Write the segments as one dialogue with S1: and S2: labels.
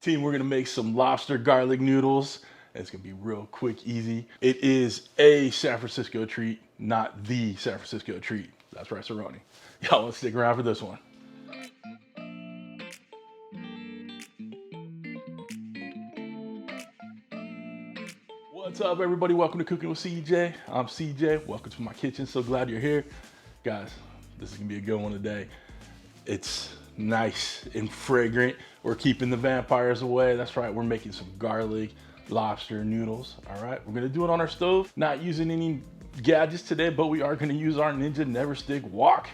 S1: Team, we're gonna make some lobster garlic noodles. It's gonna be real quick, easy. It is a San Francisco treat, not the San Francisco treat. That's right, Cerrone. Y'all wanna stick around for this one. What's up, everybody? Welcome to Cooking with CJ. I'm CJ. Welcome to my kitchen. So glad you're here. Guys, this is gonna be a good one today. It's nice and fragrant. We're keeping the vampires away. That's right, we're making some garlic lobster noodles. All right, we're gonna do it on our stove. Not using any gadgets today, but we are gonna use our Ninja NeverStick wok.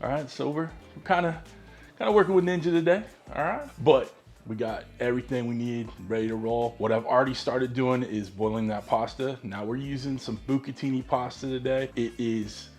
S1: All right, so we're kind of working with Ninja today. All right, but we got everything we need ready to roll. What I've already started doing is boiling that pasta. Now we're using some Bucatini pasta today. It is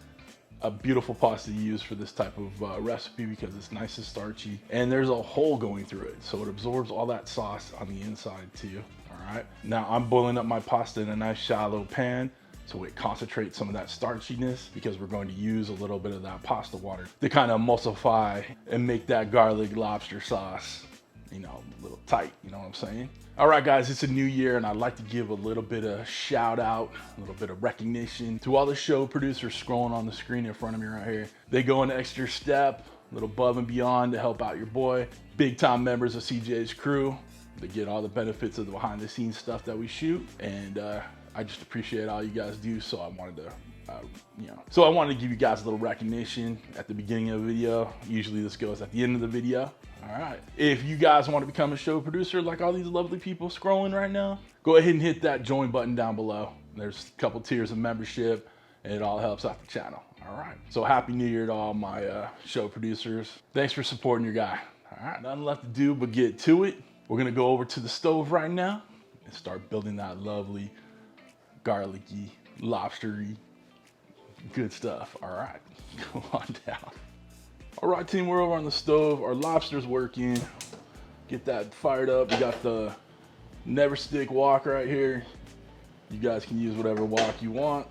S1: a beautiful pasta to use for this type of recipe because it's nice and starchy and there's a hole going through it, so it absorbs all that sauce on the inside too. All right, now I'm boiling up my pasta in a nice shallow pan so it concentrates some of that starchiness, because we're going to use a little bit of that pasta water to kind of emulsify and make that garlic lobster sauce, you know, a little tight, you know what I'm saying? All right, guys, it's a new year, and I'd like to give a little bit of shout out, a little bit of recognition to all the show producers scrolling on the screen in front of me right here. They go an extra step, a little above and beyond to help out your boy. Big time members of CJ's crew. They get all the benefits of the behind the scenes stuff that we shoot, and I just appreciate all you guys do, so I wanted to I wanted to give you guys a little recognition at the beginning of the video. Usually this goes at the end of the video. All right, if you guys want to become a show producer like all these lovely people scrolling right now, go ahead and hit that join button down below. There's a couple tiers of membership and it all helps out the channel. All right, so happy new year to all my show producers. Thanks for supporting your guy. All right, nothing left to do but get to it. We're gonna go over to the stove right now and start building that lovely garlicky, lobstery, good stuff. All right, go on down. All right, team, we're over on the stove. Our lobster's working. Get that fired up. We got the NeverStick wok right here. You guys can use whatever wok you want,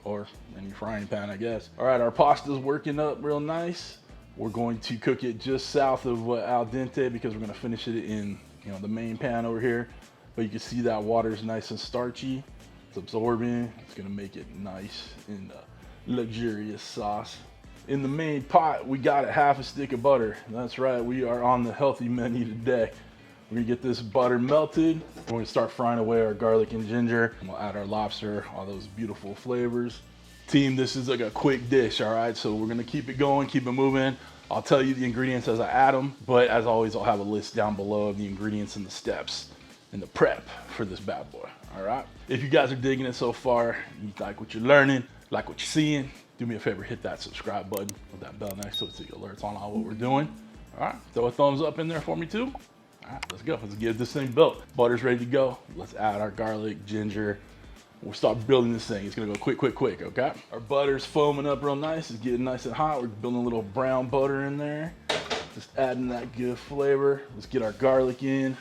S1: or any frying pan, I guess. All right, our pasta's working up real nice. We're going to cook it just south of al dente because we're gonna finish it in, you know, the main pan over here. But you can see that water's nice and starchy. It's absorbing. It's gonna make it nice and luxurious sauce. In the main pot, we got a half a stick of butter. That's right, we are on the healthy menu today. We're gonna get this butter melted. We're gonna start frying away our garlic and ginger. And we'll add our lobster, all those beautiful flavors. Team, this is like a quick dish, all right? So we're gonna keep it going, keep it moving. I'll tell you the ingredients as I add them, but as always, I'll have a list down below of the ingredients and the steps and the prep for this bad boy, all right? If you guys are digging it so far, you like what you're learning, like what you're seeing, do me a favor, hit that subscribe button with that bell next to it so you get alerts on all what we're doing. All right, throw a thumbs up in there for me too. All right, let's go. Let's get this thing built. Butter's ready to go. Let's add our garlic, ginger. We'll start building this thing. It's gonna go quick, okay? Our butter's foaming up real nice. It's getting nice and hot. We're building a little brown butter in there. Just adding that good flavor. Let's get our garlic in.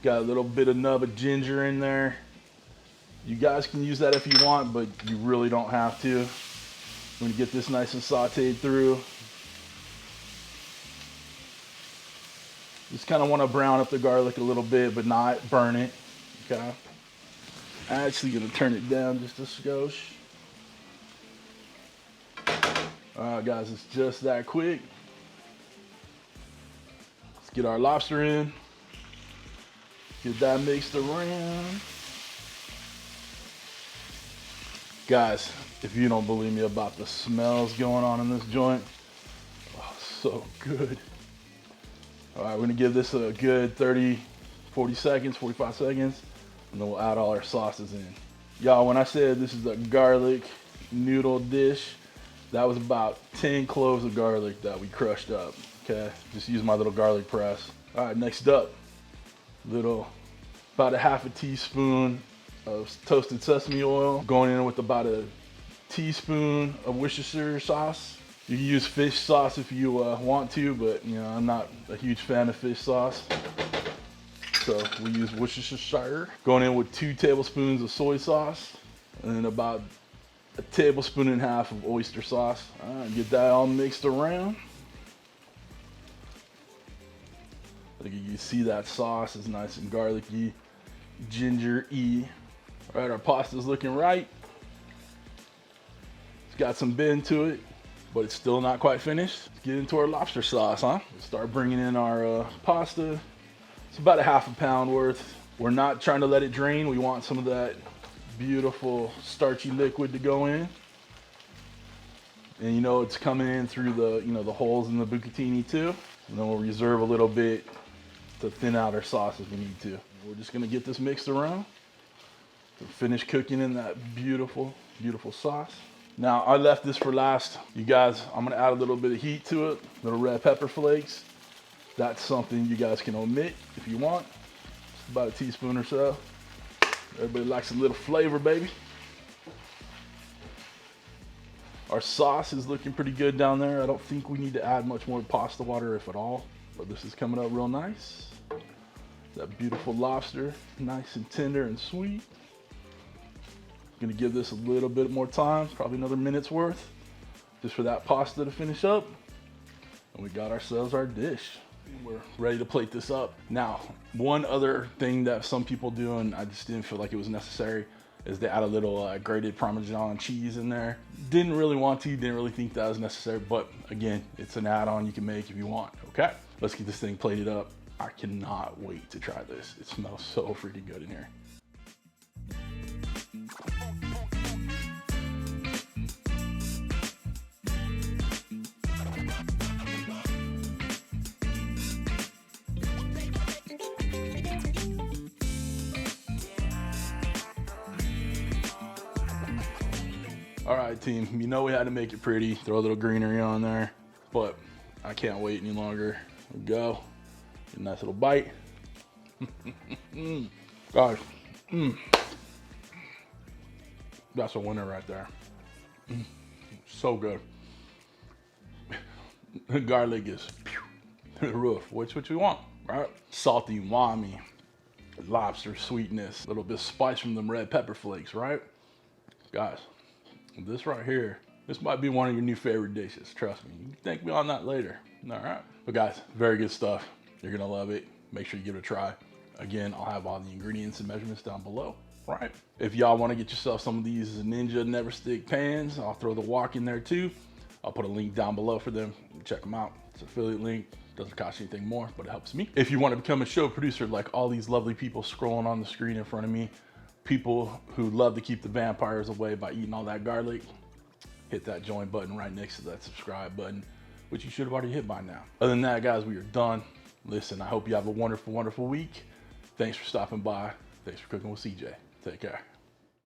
S1: Got a little bit of nub of ginger in there. You guys can use that if you want, but you really don't have to. I'm gonna get this nice and sauteed through. Just kind of want to brown up the garlic a little bit, but not burn it, okay? I'm actually gonna turn it down just a skosh. All right, guys, it's just that quick. Let's get our lobster in. Get that mixed around. Guys, if you don't believe me about the smells going on in this joint, oh, so good. All right, we're gonna give this a good 30, 40 seconds, 45 seconds, and then we'll add all our sauces in. Y'all, when I said this is a garlic noodle dish, that was about 10 cloves of garlic that we crushed up, okay? Just use my little garlic press. All right, next up, about a half a teaspoon of toasted sesame oil, going in with about a teaspoon of Worcestershire sauce. You can use fish sauce if you want to, but you know, I'm not a huge fan of fish sauce, so we use Worcestershire. Going in with 2 tablespoons of soy sauce and about a tablespoon and a half of oyster sauce. All right, get that all mixed around. Like you can see that sauce is nice and garlicky, ginger-y. All right, our pasta's looking right. It's got some bend to it, but it's still not quite finished. Let's get into our lobster sauce, huh? We'll start bringing in our pasta. It's about a half a pound worth. We're not trying to let it drain. We want some of that beautiful starchy liquid to go in. And you know it's coming in through the, the holes in the bucatini too. And then we'll reserve a little bit to thin out our sauce if we need to. We're just gonna get this mixed around to finish cooking in that beautiful, beautiful sauce. Now I left this for last. You guys, I'm gonna add a little bit of heat to it, little red pepper flakes. That's something you guys can omit if you want. Just about a teaspoon or so. Everybody likes a little flavor, baby. Our sauce is looking pretty good down there. I don't think we need to add much more pasta water, if at all, but this is coming up real nice. That beautiful lobster, nice and tender and sweet. Gonna give this a little bit more time, probably another minute's worth, just for that pasta to finish up. And we got ourselves our dish. We're ready to plate this up. Now, one other thing that some people do, and I just didn't feel like it was necessary, is they add a little grated Parmesan cheese in there. Didn't really want to, didn't really think that was necessary, but again, it's an add-on you can make if you want, okay? Let's get this thing plated up. I cannot wait to try this. It smells so freaking good in here. All right, team, you know we had to make it pretty, throw a little greenery on there, but I can't wait any longer. Here we go. Get a nice little bite. Guys, that's a winner right there. So good. The garlic is through the roof, which what you want, right? Salty umami, lobster sweetness, a little bit of spice from them red pepper flakes, right? Guys, this right here, this might be one of your new favorite dishes. Trust me. You can thank me on that later. All right. But guys, very good stuff. You're gonna love it. Make sure you give it a try. Again, I'll have all the ingredients and measurements down below. Right. If y'all want to get yourself some of these Ninja NeverStick pans, I'll throw the wok in there too. I'll put a link down below for them. Check them out. It's an affiliate link. Doesn't cost you anything more, but it helps me. If you want to become a show producer like all these lovely people scrolling on the screen in front of me, people who love to keep the vampires away by eating all that garlic, hit that join button right next to that subscribe button, which you should have already hit by now. Other than that, guys, we are done. Listen, I hope you have a wonderful, wonderful week. Thanks for stopping by. Thanks for cooking with CJ. Take care.